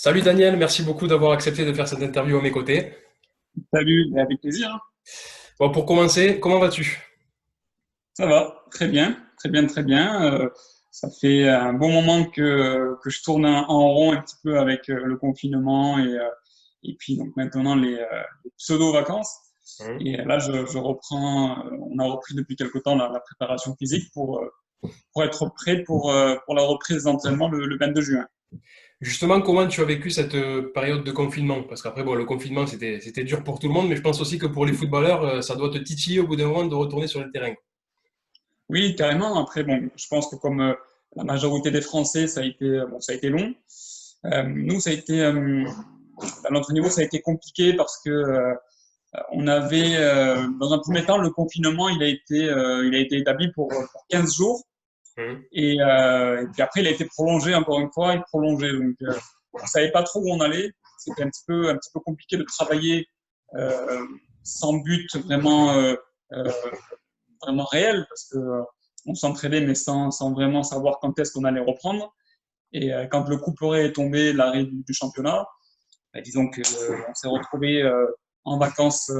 Salut Daniel, merci beaucoup d'avoir accepté de faire cette interview à mes côtés. Salut, mais avec plaisir. Bon, pour commencer, comment vas-tu? Ça va, très bien, très bien, très bien. Ça fait un bon moment que je tourne en rond un petit peu avec le confinement et puis donc maintenant les pseudo-vacances. Hein. Et là, je reprends, on a repris depuis quelque temps la préparation physique pour être prêt pour la reprise d'entraînement le 22 juin. Justement, comment tu as vécu cette période de confinement? Parce qu'après, bon, le confinement, c'était dur pour tout le monde, mais je pense aussi que pour les footballeurs, ça doit te titiller au bout d'un moment de retourner sur le terrain. Oui, carrément. Après, bon, je pense que comme la majorité des Français, ça a été long. Nous, à notre niveau, ça a été compliqué parce que on avait, dans un premier temps, le confinement, il a été établi pour 15 jours Hein. et puis après, il a été prolongé encore une fois et prolongé. Donc, on savait pas trop où on allait. C'était un petit peu compliqué de travailler euh, sans but euh, vraiment réel parce que on s'entraînait mais sans vraiment savoir quand est-ce qu'on allait reprendre. Et quand le couperet est tombé, l'arrêt du championnat, disons que on s'est retrouvé en vacances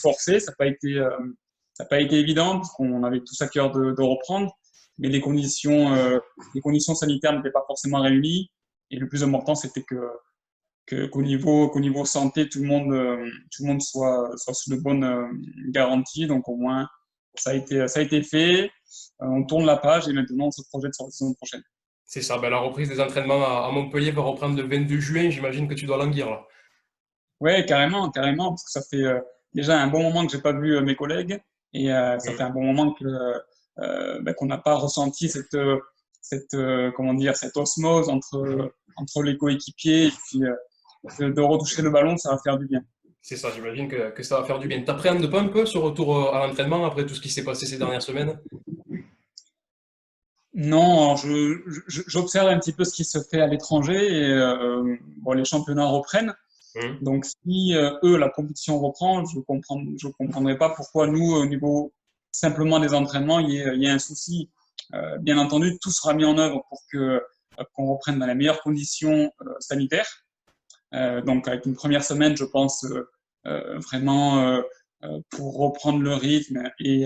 forcées. Ça n'a pas été évident parce qu'on avait tous à cœur de reprendre, mais les conditions sanitaires n'étaient pas forcément réunies. Et le plus important, c'était qu'au niveau santé, tout le monde soit sous de bonnes garanties. Donc au moins, ça a été fait. On tourne la page et maintenant on se projette sur la saison prochaine. C'est ça, ben, la reprise des entraînements à Montpellier va reprendre le 22 juin, j'imagine que tu dois languir là. Ouais, carrément, carrément, parce que ça fait déjà un bon moment que j'ai pas vu mes collègues et ça fait Hein. un bon moment que qu'on n'a pas ressenti comment dire cette osmose entre les coéquipiers et puis de retoucher le ballon, ça va faire du bien. C'est ça, j'imagine que ça va faire du bien. T'appréhendes pas un peu ce retour à l'entraînement après tout ce qui s'est passé ces dernières semaines? Non, j'observe un petit peu ce qui se fait à l'étranger et bon, les championnats reprennent. Hein. Donc si eux la compétition reprend, je comprendrai pas pourquoi nous au niveau simplement des entraînements il y ait un souci. Bien entendu, tout sera mis en œuvre pour que qu'on reprenne dans les meilleures conditions sanitaires. Donc avec une première semaine, je pense vraiment pour reprendre le rythme et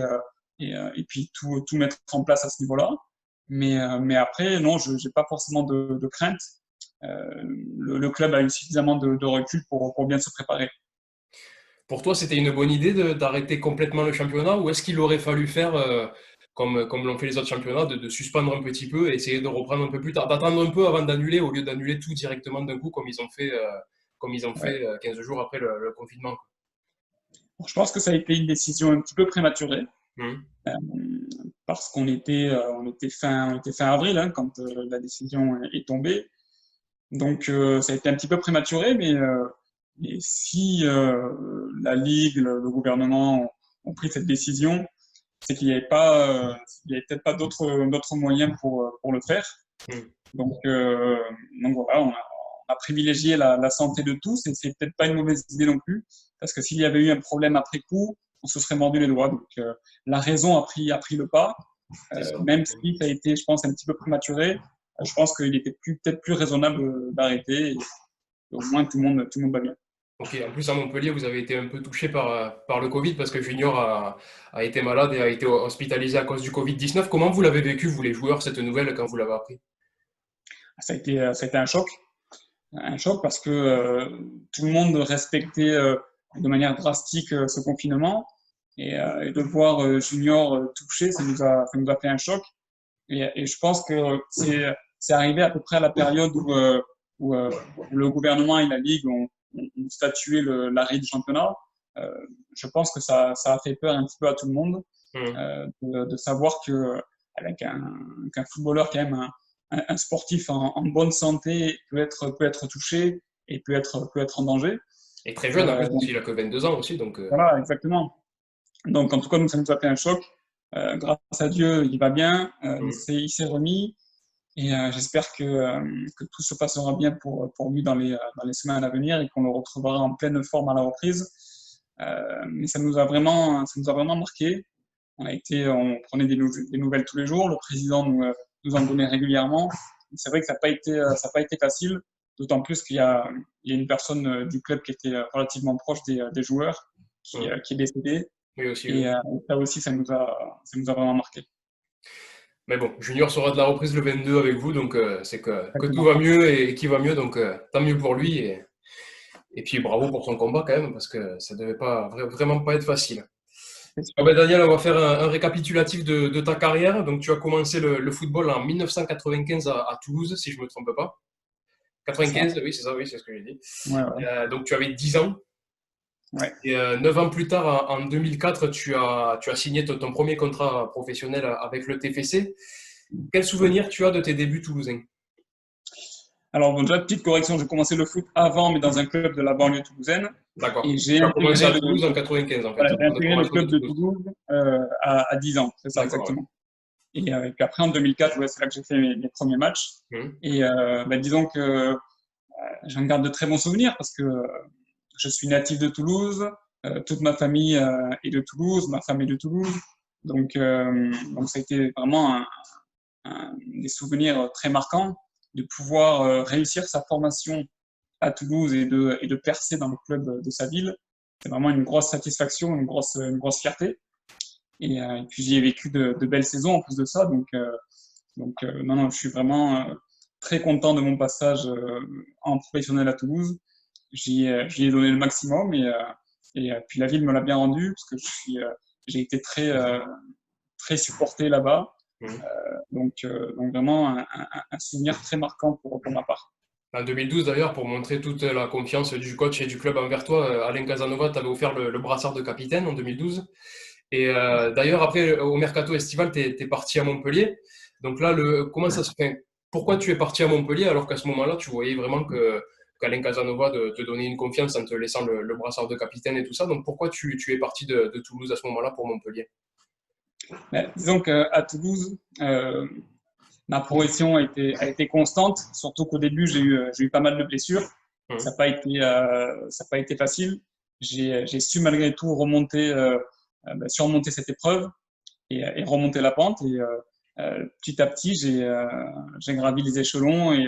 puis tout mettre en place à ce niveau-là. Mais après, non, je n'ai pas forcément de crainte. Le club a eu suffisamment de recul pour bien se préparer. Pour toi, c'était une bonne idée d'arrêter complètement le championnat ou est-ce qu'il aurait fallu faire, comme l'ont fait les autres championnats, de suspendre un petit peu et essayer de reprendre un peu plus tard, d'attendre un peu avant d'annuler au lieu d'annuler tout directement d'un coup comme ils ont Ouais. fait 15 jours après le confinement. Bon, je pense que ça a été une décision un petit peu prématurée Mhm. euh, parce on était fin avril hein, quand la décision est tombée. Donc ça a été un petit peu prématuré, mais si la Ligue, le gouvernement ont pris cette décision, c'est qu'il n'y avait pas, il y avait peut-être pas d'autres moyens pour le faire. Mhm. Donc, donc voilà, on a privilégié la santé de tous et c'est peut-être pas une mauvaise idée non plus, parce que s'il y avait eu un problème après coup, on se serait mordu les doigts. Donc la raison a pris le pas, C'est ça. même si ça a été, je pense, un petit peu prématuré. Je pense qu'il était peut-être plus raisonnable d'arrêter et au moins tout le monde va bien. Ok, en plus à Montpellier, vous avez été un peu touché par le Covid parce que Junior a été malade et a été hospitalisé à cause du Covid-19. Comment vous l'avez vécu, vous les joueurs, cette nouvelle quand vous l'avez appris? Ça a été un choc parce que tout le monde respectait de manière drastique ce confinement et de voir Junior touché, ça nous a fait un choc. Et je pense que c'est arrivé à peu près à la période où, où le gouvernement et la Ligue ont statué l'arrêt du championnat. Euh, je pense que ça a fait peur un petit peu à tout le monde Mhm. de savoir que avec qu'un footballeur quand même un sportif en bonne santé peut être touché et peut être en danger. Et très jeune en plus, parce Donc qu'il a que 22 ans aussi, donc voilà, exactement. Donc en tout cas, nous, ça nous a fait un choc. Grâce à Dieu, il va bien, mhm. il s'est remis et j'espère que tout se passera bien pour lui dans les semaines à venir et qu'on le retrouvera en pleine forme à la reprise. Mais ça nous a vraiment marqué. On prenait des nouvelles tous les jours. Le président nous en donnait régulièrement. C'est vrai que ça n'a pas été facile d'autant plus qu'il y a une personne du club qui était relativement proche des joueurs qui est décédée. Oui, aussi, Et oui. ça aussi, ça nous a vraiment marqué. Mais bon, Junior sera de la reprise le 22 avec vous, donc c'est que tout Exactement. va mieux et qui va mieux, donc tant mieux pour lui. Et puis bravo pour son combat quand même, parce que ça devait pas vraiment pas être facile. C'est Ah sûr. ben, Daniel, on va faire un récapitulatif de ta carrière. Donc tu as commencé le football en 1995 à Toulouse, si je ne me trompe pas. C'est ça. 95, oui, c'est ça, oui, c'est ce que j'ai dit. Ouais, ouais. Donc tu avais 10 ans. Ouais. Et 9 ans plus tard, en 2004, tu as signé ton premier contrat professionnel avec le TFC. Quel souvenir tu as de tes débuts toulousains? Alors, bon, déjà, petite correction, j'ai commencé le foot avant, mais dans un club de la banlieue toulousaine. D'accord. Et j'ai Tu as commencé intégré à Toulouse en 95, en fait, voilà, au j'ai centre de intégré le formation de club de Toulouse. Toulouse à 10 ans, c'est ça, D'accord, ouais. exactement. Et puis après, en 2004, ouais, c'est là que j'ai fait mes premiers matchs. Mhm. Et disons que j'en garde de très bons souvenirs parce que je suis natif de Toulouse, toute ma famille est de Toulouse, ma femme est de Toulouse. Donc ça a été vraiment des souvenirs très marquants de pouvoir réussir sa formation à Toulouse et de percer dans le club de sa ville. C'est vraiment une grosse satisfaction, une grosse fierté. Et puis j'y ai vécu de belles saisons en plus de ça. Donc non, non, je suis vraiment très content de mon passage en professionnel à Toulouse. J'y ai donné le maximum et puis la ville me l'a bien rendu parce que j'ai été très supporté là-bas. Mhm. Donc vraiment un souvenir très marquant pour ma part. En 2012, d'ailleurs, pour montrer toute la confiance du coach et du club envers toi, Alain Casanova t'avait offert le brassard de capitaine en 2012. Et d'ailleurs, après, au mercato estival, tu es parti à Montpellier. Donc là, comment ça se fait? Pourquoi tu es parti à Montpellier alors qu'à ce moment-là, tu voyais vraiment qu'Alain Casanova te donnait une confiance en te laissant le brassard de capitaine et tout ça. Donc pourquoi tu es parti de Toulouse à ce moment-là pour Montpellier? Mais disons qu'à Toulouse, ma progression a été constante, surtout qu'au début, j'ai eu pas mal de blessures. Ça Hum, n'a pas été facile. J'ai su malgré tout surmonter cette épreuve et remonter la pente. Et petit à petit, j'ai gravi les échelons et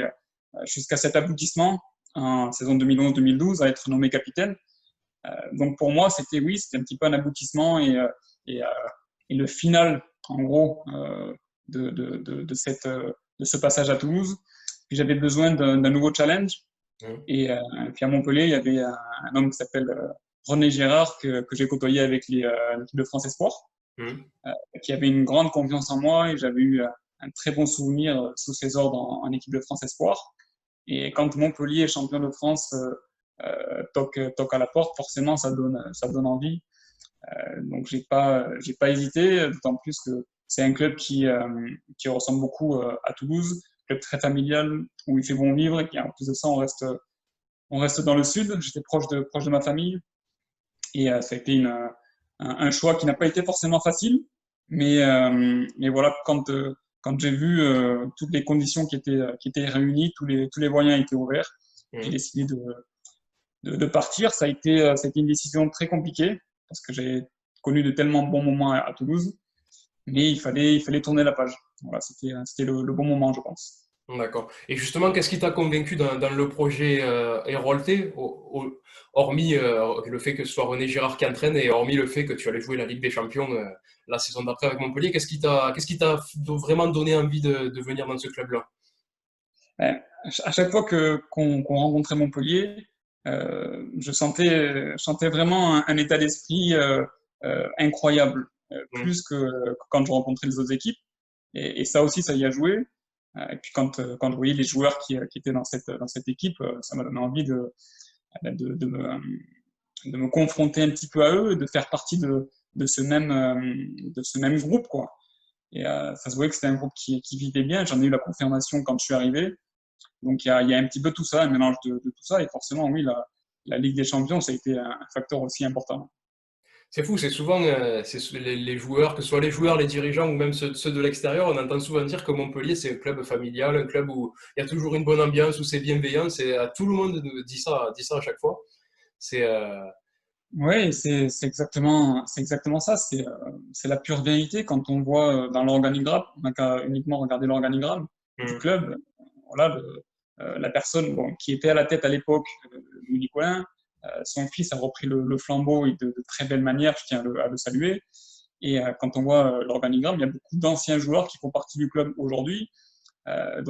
jusqu'à cet aboutissement en saison 2011-2012 à être nommé capitaine. Donc pour moi, c'était un petit peu un aboutissement et, euh, et le final, en gros, de ce passage à Toulouse. Puis j'avais besoin d'un nouveau challenge. hum, Et puis à Montpellier, il y avait un homme qui s'appelle René Girard que j'ai côtoyé avec l'équipe de France Espoir, hum. qui avait une grande confiance en moi et j'avais eu un très bon souvenir sous ses ordres en équipe de France Espoir. Et quand Montpellier est champion de France, toque à la porte, forcément ça donne envie. Donc j'ai pas hésité, d'autant plus que c'est un club qui ressemble beaucoup à Toulouse, club très familial où il fait bon vivre et puis en plus de ça on reste dans le sud. J'étais proche de ma famille et ça a été un choix qui n'a pas été forcément facile, mais voilà quand j'ai vu toutes les conditions qui étaient réunies, tous les moyens étaient ouverts, j'ai Hum. décidé de partir. Ça a été une décision très compliquée parce que j'ai connu de tellement bons moments à Toulouse, mais il fallait tourner la page. Voilà, c'était le bon moment, je pense. D'accord. Et justement, qu'est-ce qui t'a convaincu dans le projet Hérolté, hormis le fait que ce soit René Girard qui entraîne et hormis le fait que tu allais jouer la Ligue des Champions la saison d'après avec Montpellier, qu'est-ce qui t'a vraiment donné envie de venir dans ce club-là? À chaque fois qu'on rencontrait Montpellier, je sentais vraiment un état d'esprit incroyable, Hum, plus que quand je rencontrais les autres équipes. Et ça aussi, ça y a joué. Et puis quand je voyais les joueurs qui étaient dans cette équipe, ça m'a donné envie de me confronter un petit peu à eux et de faire partie de ce même groupe, quoi. Et ça se voyait que c'était un groupe qui vivait bien. J'en ai eu la confirmation quand je suis arrivé. Donc il y a un petit peu tout ça, un mélange de tout ça. Et forcément, oui, la Ligue des Champions, ça a été un facteur aussi important. C'est fou, c'est souvent les joueurs, que ce soit les joueurs, les dirigeants ou même ceux de l'extérieur, on entend souvent dire que Montpellier, c'est un club familial, un club où il y a toujours une bonne ambiance, où c'est bienveillant. Tout le monde nous dit ça à chaque fois. C'est, Oui, c'est exactement ça. C'est la pure vérité. Quand on voit dans l'organigramme, on n'a qu'à uniquement regarder l'organigramme du hum, club. Voilà, la personne qui était à la tête à l'époque, Louis Nicolin, son fils a repris le flambeau et de très belle manière, je tiens à le saluer. Et quand on voit l'organigramme, il y a beaucoup d'anciens joueurs qui font partie du club aujourd'hui. Ça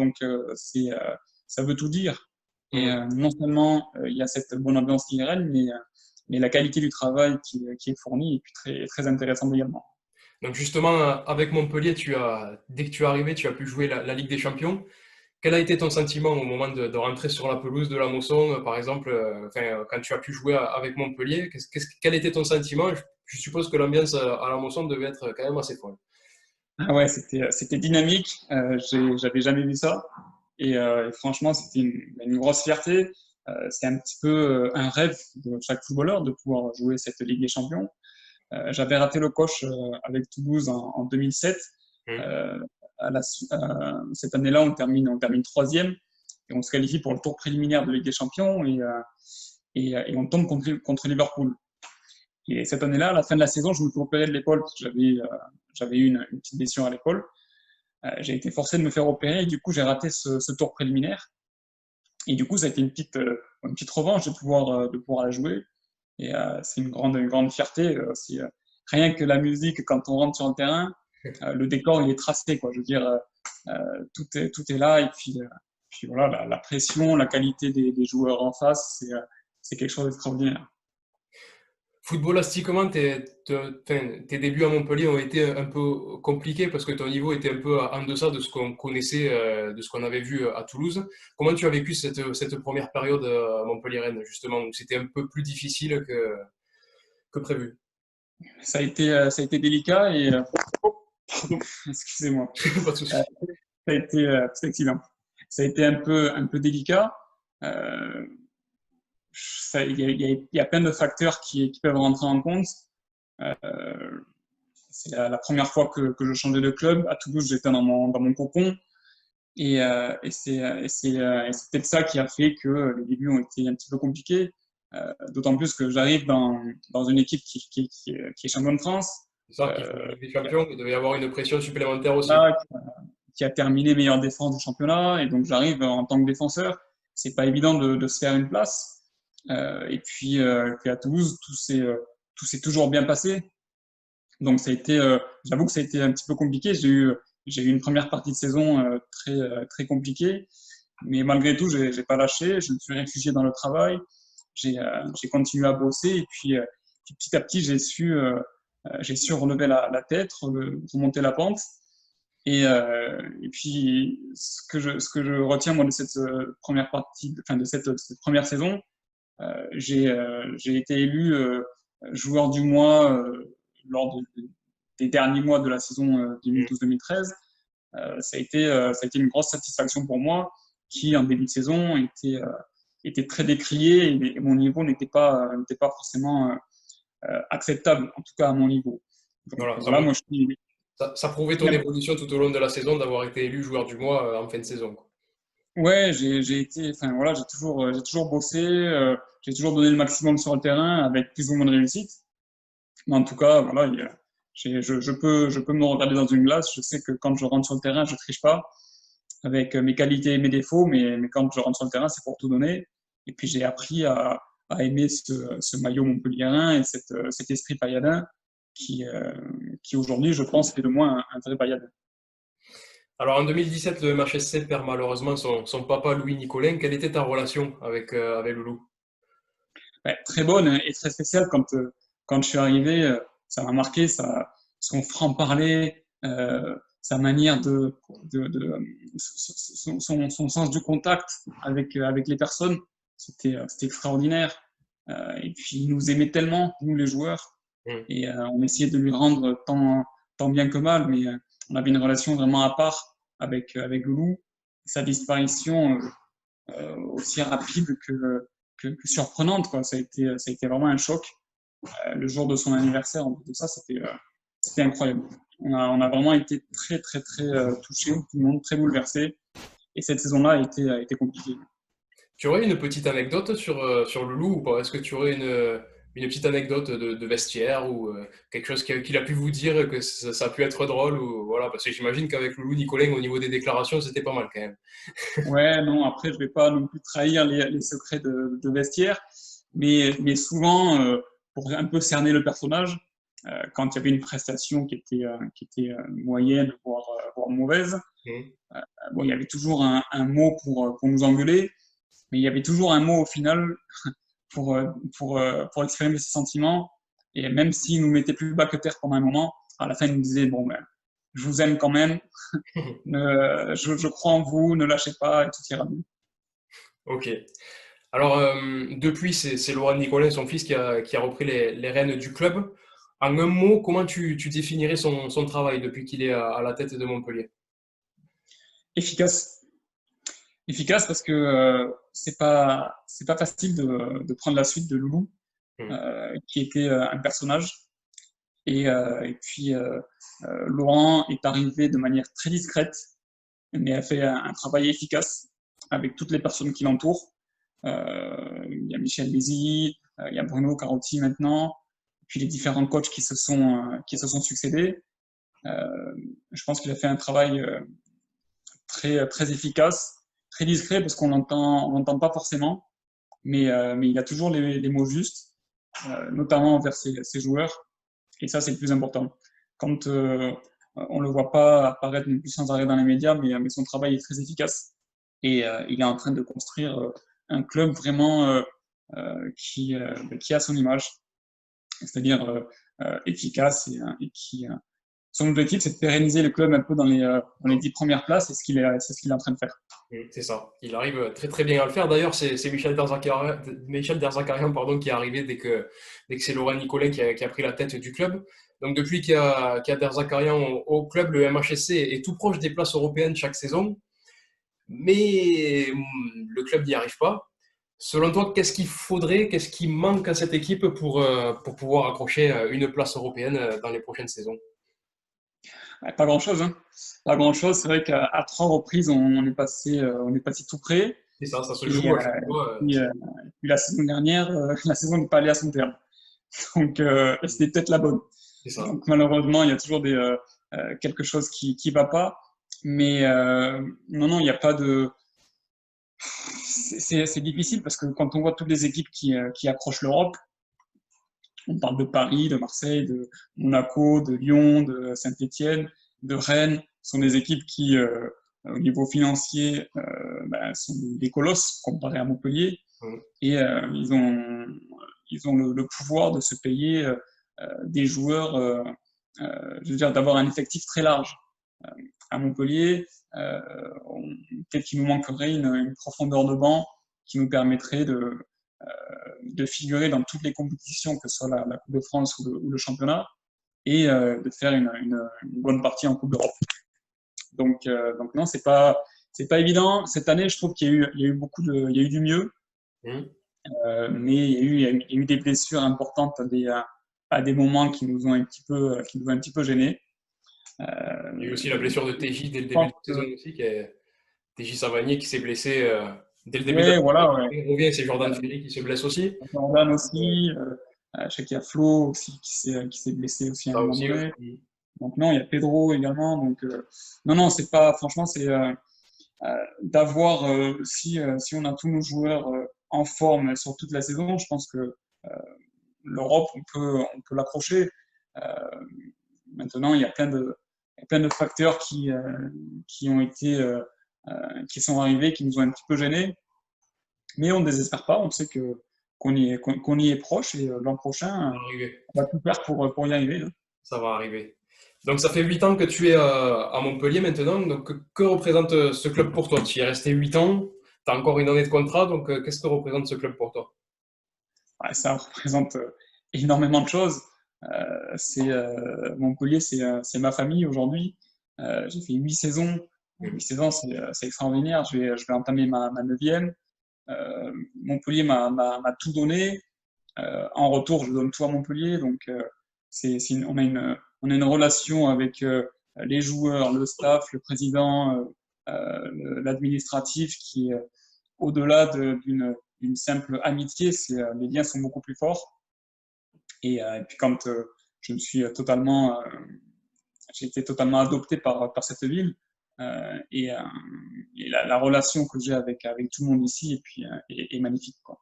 veut tout dire. Et non seulement il y a cette bonne ambiance qui règne, mais la qualité du travail qui est fournie est puis très, très intéressante également. Donc justement, avec Montpellier, dès que tu es arrivé, tu as pu jouer la Ligue des Champions. Quel a été ton sentiment au moment de rentrer sur la pelouse de la Mosson, par exemple, quand tu as pu jouer avec Montpellier, quel était ton sentiment? Je suppose que l'ambiance à la Mosson devait être quand même assez folle. Ah ouais, c'était dynamique. J'avais jamais vu ça. Et franchement, c'était une grosse fierté. C'est un petit peu un rêve de chaque footballeur de pouvoir jouer cette Ligue des Champions. J'avais raté le coche avec Toulouse en 2007. Hum. Euh, Cette année-là, on termine troisième et on se qualifie pour le tour préliminaire de Ligue des Champions et on tombe contre Liverpool. Et cette année-là, à la fin de la saison, je me suis opéré de l'épaule parce que j'avais eu une petite blessure à l'épaule. J'ai été forcé de me faire opérer et du coup, j'ai raté ce tour préliminaire. Et du coup, ça a été une petite revanche de pouvoir la jouer. Et c'est une grande fierté. Rien que la musique, quand on rentre sur le terrain, le décor, il est tracé, quoi. Je veux dire, tout est là. Et puis voilà, la pression, la qualité des joueurs en face, c'est quelque chose d'extraordinaire. Footballistiquement, tes débuts à Montpellier ont été un peu compliqués parce que ton niveau était un peu en deçà de ce qu'on connaissait, de ce qu'on avait vu à Toulouse. Comment tu as vécu cette première période à Montpellier-Rennes, justement, où c'était un peu plus difficile que prévu? Ça a été délicat et pardon, excusez-moi. Pas de Euh, souci. Ça a été petit accident. Ça a été un peu délicat. Euh, il y a plein de facteurs qui peuvent rentrer en compte. Euh, c'est la première fois que je changeais de club. À Toulouse, j'étais dans mon cocon. Et c'est peut-être ça qui a fait que les débuts ont été un petit peu compliqués. D'autant plus que j'arrive dans une équipe qui est champion de France, C'est ça, qui fait la euh, Ligue des Champions, il devait y avoir une pression supplémentaire aussi. là, qui a terminé meilleure défense du championnat. Et donc, j'arrive en tant que défenseur. C'est pas évident de se faire une place. Et puis à Toulouse, tout s'est toujours bien passé. Donc, j'avoue que ça a été un petit peu compliqué. J'ai eu une première partie de saison très, très compliquée. Mais malgré tout, j'ai pas lâché. Je me suis réfugié dans le travail. J'ai continué à bosser. Et puis petit à petit, j'ai su relever la tête, remonter la pente. Et puis, ce que je retiens moi de cette première partie, enfin de cette première saison, j'ai été élu joueur du mois lors des derniers mois de la saison 2012-2013. Ça a été une grosse satisfaction pour moi, qui en début de saison était très décrié et mon niveau n'était pas forcément acceptable, en tout cas à mon niveau. Donc Voilà, voilà, moi je suis ça prouvait ton évolution tout au long de la saison d'avoir été élu joueur du mois en fin de saison, quoi. Ouais, enfin voilà, j'ai toujours bossé, j'ai toujours donné le maximum sur le terrain avec plus ou moins de réussite. Mais en tout cas, voilà, je peux me regarder dans une glace. Je sais que quand je rentre sur le terrain, je triche pas avec mes qualités et mes défauts, mais quand je rentre sur le terrain, c'est pour tout donner. Et puis j'ai appris à aimer ce maillot montpelliérain et cet esprit pailladin qui aujourd'hui, je pense, fait de moi un vrai pailladin. Alors en 2017, le MHSC perd malheureusement son papa Louis Nicolin. Quelle était ta relation avec Loulou? Ouais, très bonne et très spéciale quand je suis arrivé. Ça m'a marqué, son franc-parler, sa manière son sens du contact avec les personnes. C'était extraordinaire. Et puis, il nous aimait tellement, nous les joueurs, Mm. et on essayait de lui rendre tant bien que mal, mais on avait une relation vraiment à part avec Loulou. Sa disparition aussi rapide que surprenante, quoi. Ça a été vraiment un choc. Le jour de son anniversaire, en plus de ça, c'était incroyable. On a vraiment été très, très, très touchés, tout le monde très bouleversé. Et cette saison-là a été compliquée. Tu aurais une petite anecdote sur Loulou ou pas? Est-ce que tu aurais une petite anecdote de vestiaire ou quelque chose qu'il a pu vous dire que ça a pu être drôle ou voilà, parce que j'imagine qu'avec Loulou Nicolin, au niveau des déclarations, c'était pas mal quand même. Ouais, non, après, je vais pas non plus trahir les secrets de vestiaire, mais souvent, pour un peu cerner le personnage, quand il y avait une prestation qui était moyenne, voire mauvaise, Mhm. bon, il y avait toujours un mot pour nous engueuler, mais il y avait toujours un mot au final pour exprimer ses sentiments. Et même s'il nous mettait plus bas que terre pendant un moment, à la fin, il nous disait, bon, ben, je vous aime quand même, je crois en vous, ne lâchez pas, et tout ira bien. Ok. Alors, depuis, c'est Laurent Nicolin, son fils, qui a repris les rênes du club. En un mot, comment tu définirais son travail depuis qu'il est à la tête de Montpellier? Efficace. Efficace parce que c'est pas facile de prendre la suite de Loulou, Mhm. qui était un personnage. Et puis, Laurent est arrivé de manière très discrète, mais a fait un travail efficace avec toutes les personnes qui l'entourent. Il y a Michel Lézy, il y a Bruno Carotti maintenant, puis les différents coachs qui se sont succédés. Euh, je pense qu'il a fait un travail très efficace, très discret parce qu'on l'entend pas forcément, mais il a toujours les mots justes, notamment envers ses joueurs. Et ça, c'est le plus important. Quand on ne le voit pas apparaître non plus sans arrêt dans les médias, mais son travail est très efficace. Et il est en train de construire un club vraiment qui a son image, c'est-à-dire efficace et qui. Son objectif, c'est de pérenniser le club un peu dans les 10 premières places, c'est ce qu'il est en train de faire. C'est ça. Il arrive très très bien à le faire. D'ailleurs, c'est Michel Derzakarian, pardon, qui est arrivé dès que c'est Laurent Nicolin qui a pris la tête du club. Donc depuis qu'il y a Derzakarian au club, le MHSC est tout proche des places européennes chaque saison. Mais le club n'y arrive pas. Selon toi, qu'est-ce qui manque à cette équipe pour pouvoir accrocher une place européenne dans les prochaines saisons? Ouais, pas grand-chose, hein. Pas grand-chose. C'est vrai qu'à 3 reprises, on est passé tout près. C'est ça, ça se Et, joue à chaque fois. puis la saison dernière, la saison n'est pas allée à son terme. Donc, c'était peut-être la bonne. C'est ça. Donc, malheureusement, il y a toujours quelque chose qui va pas. Mais non, non, il n'y a pas de. C'est difficile parce que quand on voit toutes les équipes qui accrochent l'Europe, on parle de Paris, de Marseille, de Monaco, de Lyon, de Saint-Étienne, de Rennes, ce sont des équipes qui, au niveau financier, ben, sont des colosses comparés à Montpellier. Mm. Et ils ont le pouvoir de se payer des joueurs, je veux dire, d'avoir un effectif très large. À Montpellier, euh, peut-être qu'il nous manquerait une profondeur de banc qui nous permettrait de figurer dans toutes les compétitions, que ce soit la Coupe de France ou le championnat, et de faire une bonne partie en Coupe d'Europe. Donc non, c'est pas évident. Cette année, je trouve qu'il y a eu il y a eu du mieux, Mm. mais il y a eu des blessures importantes à des moments qui nous ont un petit peu gênés. Il y a eu aussi la blessure de TJ dès le Je début pense de la que, saison aussi, TJ Savanier qui s'est blessé dès le début de la ouais, saison. voilà, ouais. Il revient, c'est Jordan Ferry qui se blesse aussi. Jordan aussi, je sais qu'il y a Flo aussi qui s'est blessé aussi à un Ça moment aussi, ouais. donné. Donc non, il y a Pedro également. Donc non, non, c'est pas. Franchement, c'est d'avoir si on a tous nos joueurs en forme sur toute la saison, je pense que l'Europe, on peut l'accrocher. Euh, Maintenant, il y a plein de facteurs qui ont été qui sont arrivés, qui nous ont un petit peu gênés, mais on ne désespère pas. On sait qu'on y est proche et l'an Ça prochain, va arriver. on va tout faire pour y arriver, hein. Ça va arriver. Donc ça fait 8 ans que tu es à Montpellier maintenant. Donc que représente ce club pour toi? Tu y es resté 8 ans. Tu as encore une année de contrat. Donc qu'est-ce que représente ce club pour toi? Ouais, ça représente énormément de choses. Montpellier, c'est ma famille aujourd'hui. J'ai fait 8 saisons. Mm. 8 saisons, c'est extraordinaire. Je vais entamer ma neuvième. Montpellier m'a tout donné. En retour, je donne tout à Montpellier. Donc, on a une relation avec les joueurs, le staff, le président, l'administratif qui est au-delà d'une simple amitié. Les liens sont beaucoup plus forts. Et puis quand je me suis j'ai été totalement adopté par cette ville. Euh, et euh, et la relation que j'ai avec tout le monde ici est magnifique, quoi.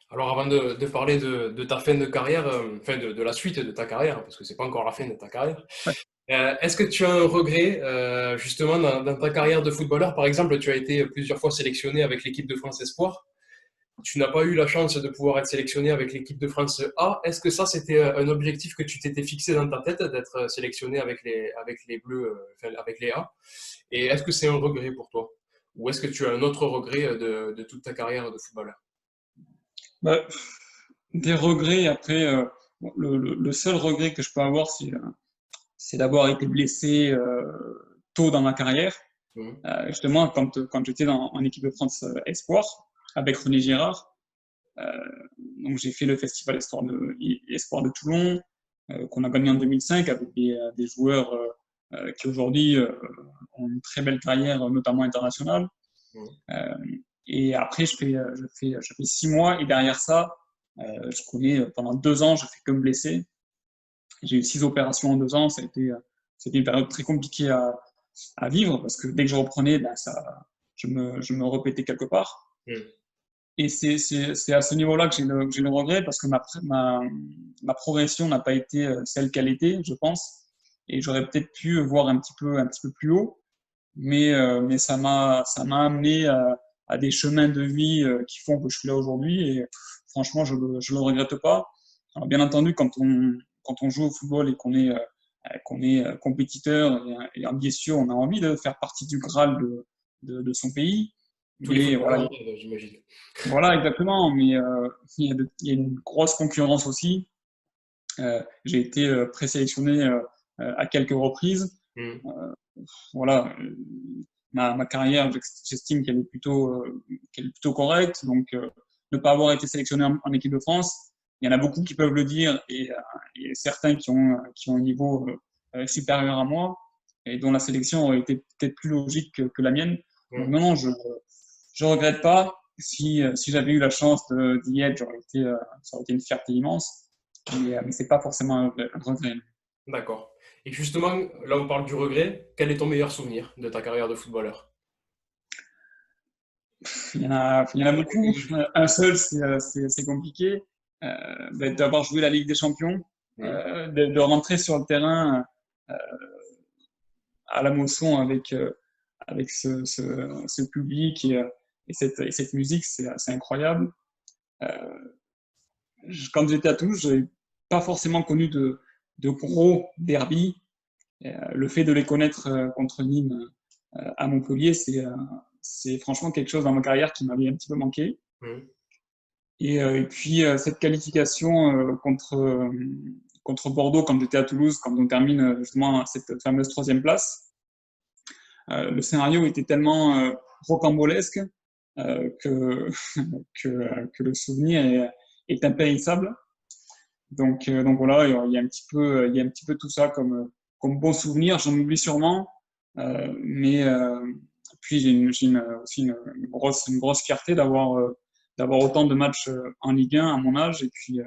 Alors avant de parler de ta fin de carrière, enfin de la suite de ta carrière, parce que c'est pas encore la fin de ta carrière, est-ce que tu as un regret justement dans ta carrière de footballeur? Par exemple, tu as été plusieurs fois sélectionné avec l'équipe de France Espoir. Tu n'as pas eu la chance de pouvoir être sélectionné avec l'équipe de France A. Est-ce que ça, c'était un objectif que tu t'étais fixé dans ta tête, d'être sélectionné avec les Bleus, enfin, avec les A? Et est-ce que c'est un regret pour toi? Ou est-ce que tu as un autre regret de toute ta carrière de footballeur? Bah, des regrets, après, bon, le seul regret que je peux avoir, c'est d'avoir été blessé tôt dans ma carrière. Mhm. Justement, quand j'étais en équipe de France Espoir, avec René Girard, euh, donc j'ai fait le festival Espoir de Toulon, qu'on a gagné en 2005 avec des joueurs qui aujourd'hui ont une très belle carrière, notamment internationale. Mhm. Euh, et après, je fais 6 mois, et derrière ça, je connais pendant 2 ans, je fais que me blesser. J'ai eu 6 opérations en 2 ans. C'était une période très compliquée à vivre parce que dès que je reprenais, ben je me répétais quelque part. Mhm. Et c'est à ce niveau-là que j'ai le regret parce que ma progression n'a pas été celle qu'elle était, je pense. Et j'aurais peut-être pu voir un petit peu plus haut, mais ça m'a amené à des chemins de vie qui font que je suis là aujourd'hui. Et franchement, je le regrette pas. Alors, bien entendu, quand on joue au football et qu'on est compétiteur et ambitieux, on a envie de faire partie du Graal de son pays. Tous les Mais footballeurs, voilà, j'imagine. voilà, exactement. Mais il y a une grosse concurrence aussi. J'ai été présélectionné à quelques reprises. Mhm. Voilà, ma carrière, j'estime qu'elle est plutôt correcte. Donc, ne pas avoir été sélectionné en équipe de France, il y en a beaucoup qui peuvent le dire et certains qui ont un niveau supérieur à moi et dont la sélection aurait été peut-être plus logique que la mienne. Donc, Mhm. non, non, je regrette pas. Si j'avais eu la chance d'y être, ça aurait été une fierté immense. Mais c'est pas forcément un regret. D'accord. Et justement, là, on parle du regret. Quel est ton meilleur souvenir de ta carrière de footballeur? Il y en a beaucoup. Un seul, c'est compliqué. D'avoir joué la Ligue des Champions, Mhm. de rentrer sur le terrain à la Mosson avec ce public et cette musique, c'est incroyable. Euh, Quand j'étais à Toulouse, je n'avais pas forcément connu de gros derby. Le fait de les connaître contre Nîmes à Montpellier, c'est franchement quelque chose dans ma carrière qui m'avait un petit peu manqué. Mhm. Et puis, cette qualification contre Bordeaux quand j'étais à Toulouse, quand on termine justement cette fameuse troisième place, le scénario était tellement rocambolesque que, que le souvenir est impérissable. Donc voilà, il y a un petit peu tout ça comme bon souvenir. J'en oublie sûrement, mais puis aussi une grosse fierté d'avoir autant de matchs en Ligue 1 à mon âge puis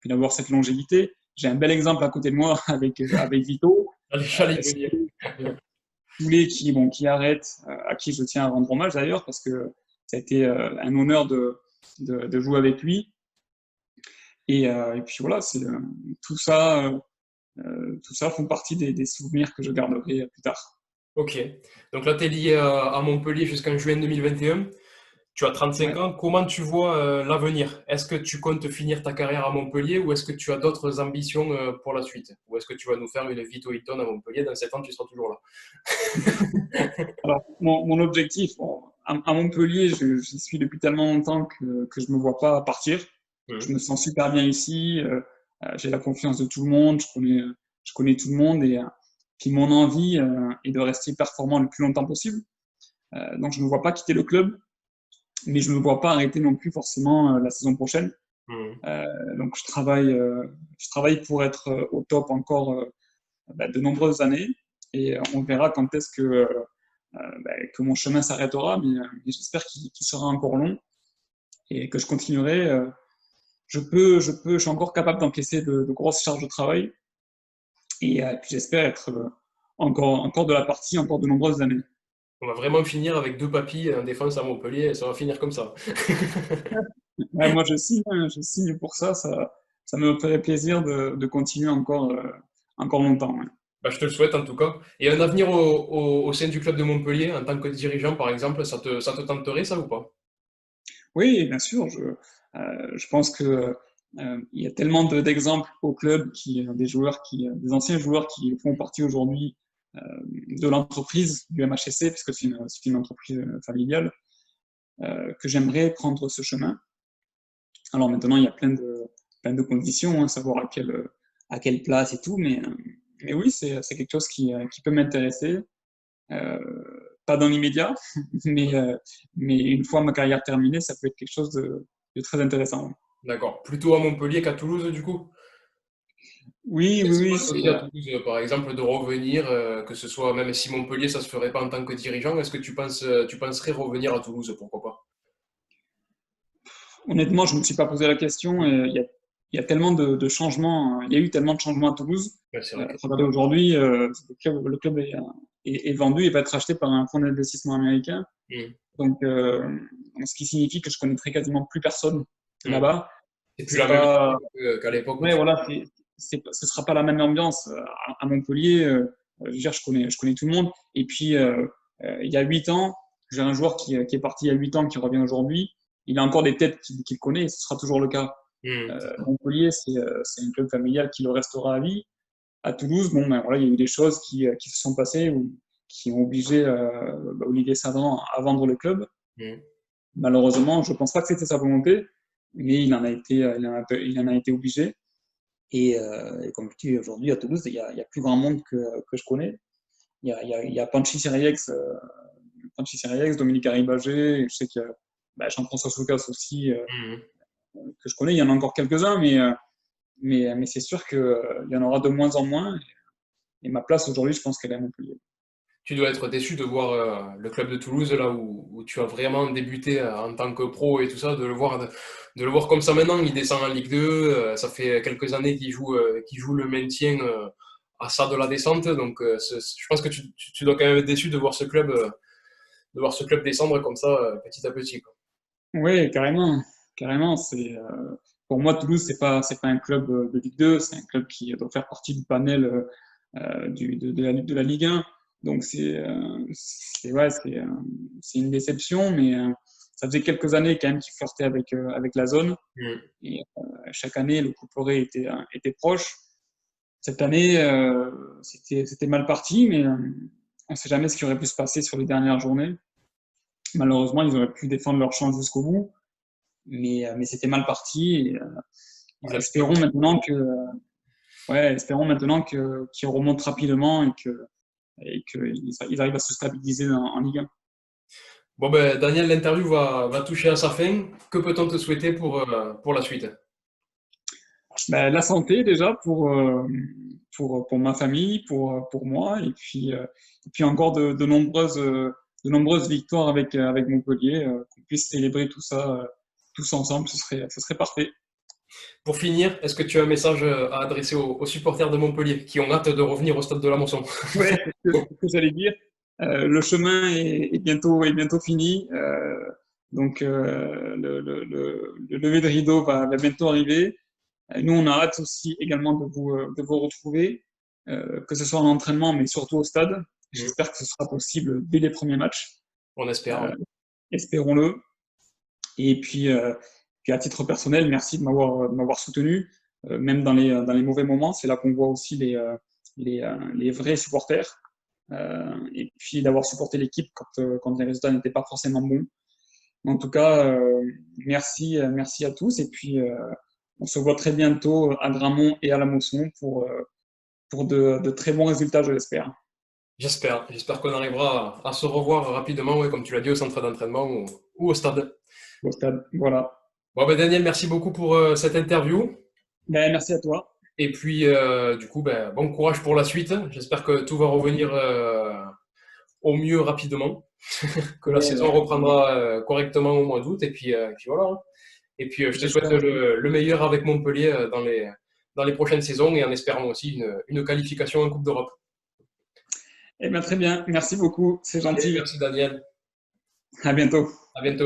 d'avoir cette longévité. J'ai un bel exemple à côté de moi avec Vito, Allez, j'allais y venir. Poulet qui arrête, à qui je tiens à rendre hommage d'ailleurs, parce que ça a été un honneur de jouer avec lui. Et puis voilà, tout ça, tout ça font partie des souvenirs que je garderai plus tard. Ok. Donc là, tu es lié à Montpellier jusqu'en juin 2021. Tu as 35 Ouais. ans. Comment tu vois l'avenir? Est-ce que tu comptes finir ta carrière à Montpellier ou est-ce que tu as d'autres ambitions pour la suite? Ou est-ce que tu vas nous faire une Vito Hilton à Montpellier? Dans 7 ans, tu seras toujours là. Alors, mon objectif, bon, à Montpellier, j'y suis depuis tellement longtemps que je ne me vois pas partir. Je me Mhm. sens super bien ici. J'ai la confiance de tout le monde. Je connais tout le monde. Et puis mon envie est de rester performant le plus longtemps possible. Donc, je ne me vois pas quitter le club, mais je ne me vois pas arrêter non plus forcément la saison prochaine. Mhm. Donc, je travaille pour être au top encore de nombreuses années. Et on verra quand est-ce que mon chemin s'arrêtera, mais j'espère qu'il sera encore long et que je continuerai je suis encore capable d'encaisser de grosses charges de travail. Et puis j'espère être encore de la partie, encore de nombreuses années. On va vraiment finir avec 2 papis en défense à Montpellier, et ça va finir comme ça. Ouais, moi, je signe pour ça. Ça me ferait plaisir de continuer encore longtemps. Ouais. Bah, je te le souhaite en tout cas. Et un avenir au sein du club de Montpellier, en tant que dirigeant par exemple, ça te tenterait ça ou pas? Oui, bien sûr. Je pense que il y a tellement d'exemples au club des joueurs des anciens joueurs qui font partie aujourd'hui de l'entreprise du MHSC, puisque c'est une entreprise familiale, que j'aimerais prendre ce chemin. Alors maintenant, il y a plein de conditions, hein, savoir à quelle place et tout, mais oui, c'est quelque chose qui peut m'intéresser. Euh, Pas dans l'immédiat, mais, euh, mais une fois ma carrière terminée, ça peut être quelque chose de très intéressant. D'accord. Plutôt à Montpellier qu'à Toulouse du coup? Oui, oui, Est-ce que tu oui, penses aussi à Toulouse, par exemple, de revenir, que ce soit même si Montpellier ça se ferait pas en tant que dirigeant, est-ce que tu penserais revenir à Toulouse, pourquoi pas? honnêtement, je ne me suis pas posé la question. Il y a tellement de changements, il y a eu tellement de changements à Toulouse. Ouais, c'est vrai que Regardez, aujourd'hui, le club est vendu et va être acheté par un fonds d'investissement américain. mmh, Donc, ce qui signifie que je connaîtrai quasiment plus personne mmh. là-bas. C'est plus C'est la même pas, équipe qu'à l'époque où ouais, tu. voilà, ce sera pas la même ambiance à Montpellier. Je veux dire, je connais tout le monde. Et puis, il y a 8 ans, j'ai un joueur qui est parti il y a 8 ans, qui revient aujourd'hui. Il a encore des têtes qu'il connaît, et ce sera toujours le cas. C'est ça. Montpellier, c'est un club familial qui le restera à vie. À Toulouse, bon, ben, voilà, il y a eu des choses qui se sont passées ou qui ont obligé Olivier Sadran à vendre le club. Mmh. Malheureusement, je ne pense pas que c'était sa volonté, mais il en a été obligé. Et comme je dis, aujourd'hui, à Toulouse, il y a plus grand monde que je connais. Il y a Panchi Siriex, Dominique Arribagé, je sais qu'il y a Jean-François Soucas aussi, Mmh. que je connais. Il y en a encore quelques-uns, mais c'est sûr qu'il y en aura de moins en moins. Et ma place aujourd'hui, je pense qu'elle est à Montpellier. Tu dois être déçu de voir le club de Toulouse, là où tu as vraiment débuté en tant que pro et tout ça, de le voir comme ça maintenant. Il descend en Ligue 2, ça fait quelques années qu'il joue le maintien à ça de la descente. Donc je pense que tu dois quand même être déçu de voir ce club descendre comme ça petit à petit, quoi. Oui, carrément. Carrément. Pour moi, Toulouse, c'est pas un club de Ligue 2, c'est un club qui doit faire partie du panel de la Ligue 1. Donc, ouais, c'est une déception, mais ça faisait quelques années quand même qu'il flirtait avec la zone. Mm. Et chaque année, le couperet était proche. Cette année, c'était mal parti, mais on ne sait jamais ce qui aurait pu se passer sur les dernières journées. Malheureusement, ils auraient pu défendre leur chance jusqu'au bout, mais c'était mal parti. Et, Ils avaient pas espérons maintenant espérons maintenant qu'ils remontent rapidement et qu'ils arrivent à se stabiliser en Ligue 1. Bon, ben, Daniel, l'interview va toucher à sa fin. Que peut-on te souhaiter pour la suite? Ben, la santé déjà pour ma famille, pour moi, et puis encore de nombreuses victoires avec Montpellier, qu'on puisse célébrer tout ça tous ensemble, ce serait parfait. Pour finir, est-ce que tu as un message à adresser aux supporters de Montpellier qui ont hâte de revenir au stade de la Mosson? Ouais, c'est ce que j'allais dire. Le chemin est bientôt fini. Donc, le lever de rideau va bientôt arriver. Nous, on a hâte aussi également de vous retrouver, que ce soit en entraînement, mais surtout au stade. Mm. J'espère que ce sera possible dès les premiers matchs. On espère. Euh, Espérons-le. Et puis, à titre personnel, merci de m'avoir soutenu, même dans les mauvais moments. C'est là qu'on voit aussi les vrais supporters. Et puis d'avoir supporté l'équipe quand les résultats n'étaient pas forcément bons. En tout cas, merci à tous. Et puis, on se voit très bientôt à Gramont et à la Mosson pour de très bons résultats, je l'espère. J'espère qu'on arrivera à se revoir rapidement, ouais, comme tu l'as dit, au centre d'entraînement ou au stade. Au stade. Voilà. Bon, ben, Daniel, merci beaucoup pour cette interview. Ben, merci à toi. Et puis, du coup, ben, bon courage pour la suite. J'espère que tout va revenir au mieux rapidement, que la Et, saison reprendra correctement au mois d'août. Et puis voilà, hein. Et puis, je te souhaite J'espère. le meilleur avec Montpellier dans les prochaines saisons et en espérant aussi une qualification en Coupe d'Europe. Eh bien, très bien. Merci beaucoup. C'est Allez, gentil. merci Daniel. À bientôt. À bientôt.